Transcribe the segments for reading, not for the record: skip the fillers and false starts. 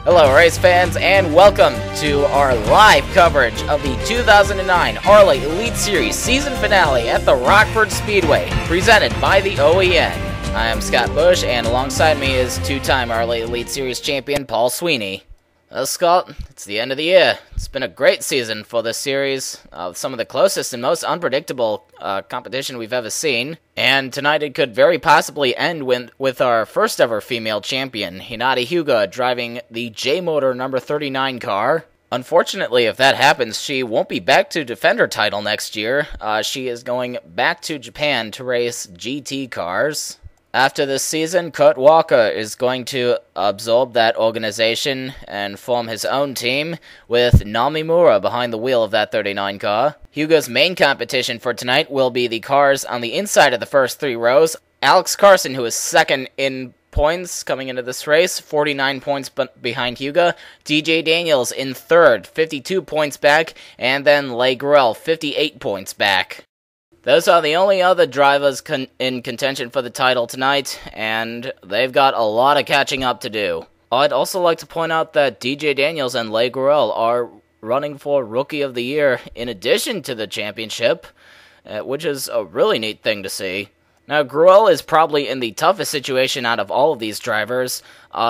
Hello race fans and welcome to our live coverage of the 2009 ARLA Elite Series season finale at the Rockford Speedway, presented by the OEN. I am Scott Bush and alongside me is two-time ARLA Elite Series champion Paul Sweeney. Well, Scott, it's the end of the year. It's been a great season for this series, some of the closest and most unpredictable competition we've ever seen. And tonight it could very possibly end with our first ever female champion, Hinata Hyuga, driving the J-Motor number 39 car. Unfortunately, if that happens, she won't be back to defend her title next year. She is going back to Japan to race GT cars. After this season, Kurt Walker is going to absorb that organization and form his own team with Namimura behind the wheel of that 39 car. Hyuga's main competition for tonight will be the cars on the inside of the first three rows. Alex Carson, who is second in points coming into this race, 49 points behind Hyuga. DJ Daniels in third, 52 points back, and then Leigh Grell, 58 points back. Those are the only other drivers in contention for the title tonight, and they've got a lot of catching up to do. I'd also like to point out that DJ Daniels and Leigh Grell are running for Rookie of the Year in addition to the championship, which is a really neat thing to see. Now, Grell is probably in the toughest situation out of all of these drivers.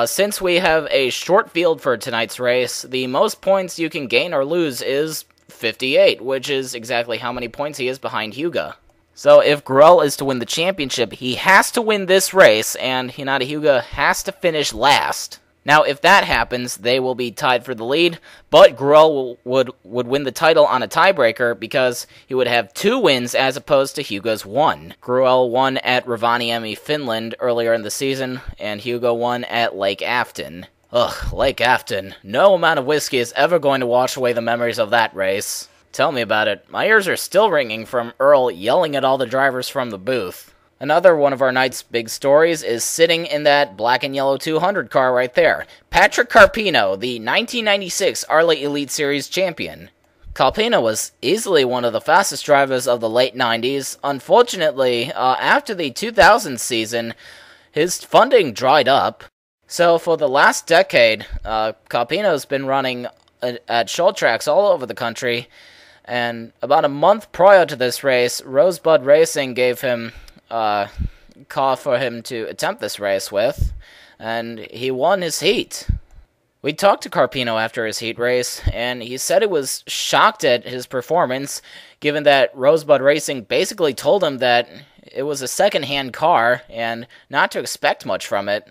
Since we have a short field for tonight's race, the most points you can gain or lose is 58, which is exactly how many points he is behind Hyuga. So if Grell is to win the championship, he has to win this race, and Hinata Hyuga has to finish last. Now, if that happens, they will be tied for the lead, but Grell would win the title on a tiebreaker because he would have 2 wins as opposed to Hyuga's 1. Grell won at Rovaniemi, Finland earlier in the season, and Hyuga won at Lake Afton. Ugh, Lake Afton. No amount of whiskey is ever going to wash away the memories of that race. Tell me about it. My ears are still ringing from Earl yelling at all the drivers from the booth. Another one of our night's big stories is sitting in that black and yellow 200 car right there. Patrick Carpino, the 1996 ARLA Elite Series champion. Carpino was easily one of the fastest drivers of the late 90s. Unfortunately, after the 2000 season, his funding dried up. So for the last decade, Carpino's been running at short tracks all over the country, and about a month prior to this race, Rosebud Racing gave him a car for him to attempt this race with, and he won his heat. We talked to Carpino after his heat race, and he said he was shocked at his performance, given that Rosebud Racing basically told him that it was a second-hand car, and not to expect much from it.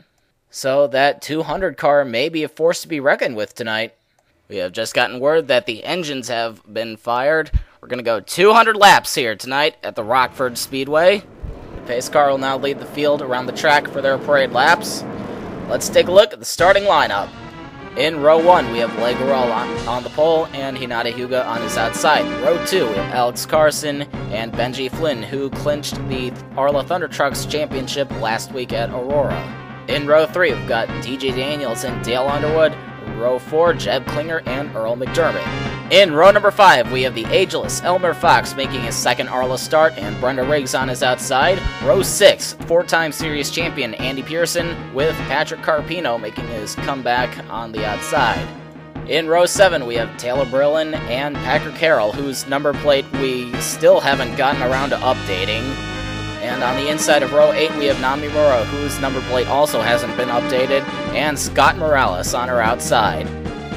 So that 200 car may be a force to be reckoned with tonight. We have just gotten word that the engines have been fired. We're going to go 200 laps here tonight at the Rockford Speedway. The pace car will now lead the field around the track for their parade laps. Let's take a look at the starting lineup. In row 1, we have Leigh Grell on the pole and Hinata Hyuga on his outside. In row 2, we have Alex Carson and Benji Flynn, who clinched the ARLA Thunder Trucks Championship last week at Aurora. In row 3, we've got DJ Daniels and Dale Underwood. Row 4, Jeb Klinger and Earl McDermott. In row number 5, we have the ageless Elmer Fox making his second ARLA start and Brenda Riggs on his outside. Row 6, 4-time series champion Andy Pearson with Patrick Carpino making his comeback on the outside. In row 7, we have Taylor Brillin and Packer Carroll, whose number plate we still haven't gotten around to updating. And on the inside of row 8, we have Namimura, whose number plate also hasn't been updated, and Scott Morales on her outside.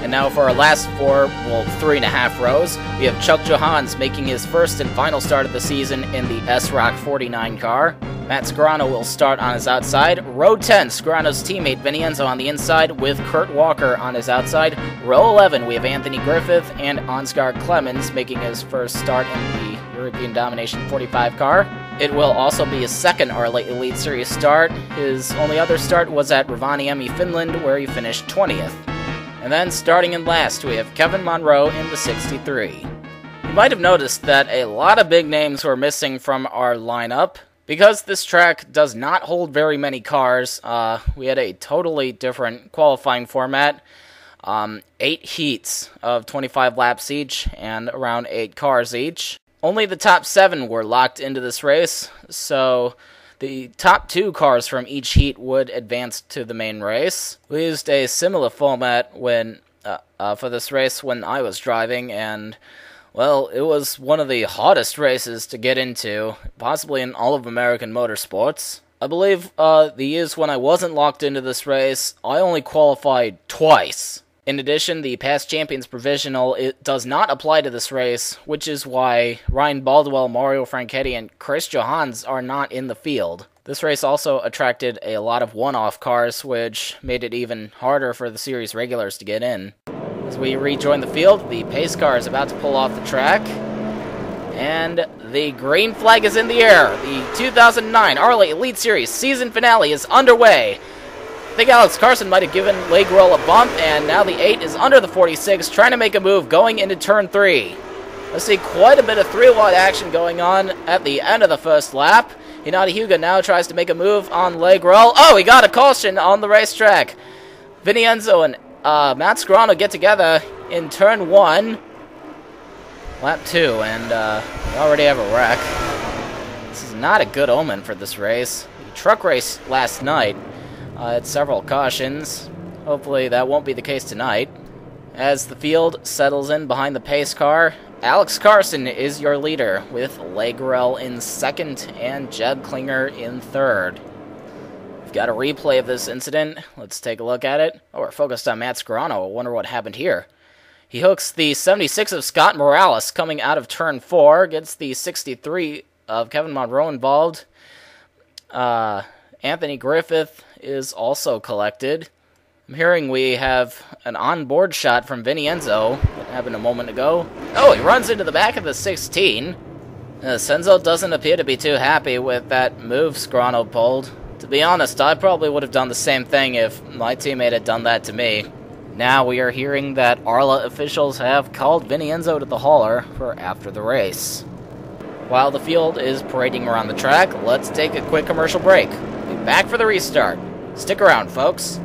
And now for our last 3.5 rows, we have Chuck Johans making his first and final start of the season in the S-Rock 49 car. Matt Scarano will start on his outside. Row 10, Scarano's teammate Vinienzo on the inside with Kurt Walker on his outside. Row 11, we have Anthony Griffith and Ansgar Clemens making his first start in the European Domination 45 car. It will also be his second ARLA Elite Series start. His only other start was at Rovaniemi, Finland, where he finished 20th. And then, starting in last, we have Kevin Monroe in the 63. You might have noticed that a lot of big names were missing from our lineup. Because this track does not hold very many cars, we had a totally different qualifying format. 8 heats of 25 laps each, and around 8 cars each. Only the top 7 were locked into this race, so The top 2 cars from each heat would advance to the main race. We used a similar format for this race when I was driving, and, well, it was one of the hottest races to get into, possibly in all of American motorsports. I believe the years when I wasn't locked into this race, I only qualified twice. In addition, the Past Champions Provisional does not apply to this race, which is why Ryan Baldwell, Mario Franchetti, and Chris Johans are not in the field. This race also attracted a lot of one-off cars, which made it even harder for the series regulars to get in. As we rejoin the field, the pace car is about to pull off the track, and the green flag is in the air. The 2009 ARLA Elite Series season finale is underway. I think Alex Carson might have given Legrill a bump, and now the 8 is under the 46, trying to make a move going into turn 3. Let's see quite a bit of 3-wide action going on at the end of the first lap. Hinata Hyuga now tries to make a move on Legrill. Oh, he got a caution on the racetrack. Vincenzo and Matt Scarano get together in turn 1. Lap 2, and we already have a wreck. This is not a good omen for this race. The truck race last night had several cautions. Hopefully that won't be the case tonight. As the field settles in behind the pace car, Alex Carson is your leader, with Legrill in 2nd and Jed Klinger in 3rd. We've got a replay of this incident. Let's take a look at it. Oh, we're focused on Matt Scarano. I wonder what happened here. He hooks the 76 of Scott Morales coming out of turn 4, gets the 63 of Kevin Monroe involved. Anthony Griffith is also collected. I'm hearing we have an onboard shot from Vincenzo that happened a moment ago. Oh, he runs into the back of the 16. Senzo doesn't appear to be too happy with that move Scarano pulled. To be honest, I probably would have done the same thing if my teammate had done that to me. Now we are hearing that ARLA officials have called Vincenzo to the hauler for after the race. While the field is parading around the track, let's take a quick commercial break. We'll be back for the restart. Stick around, folks.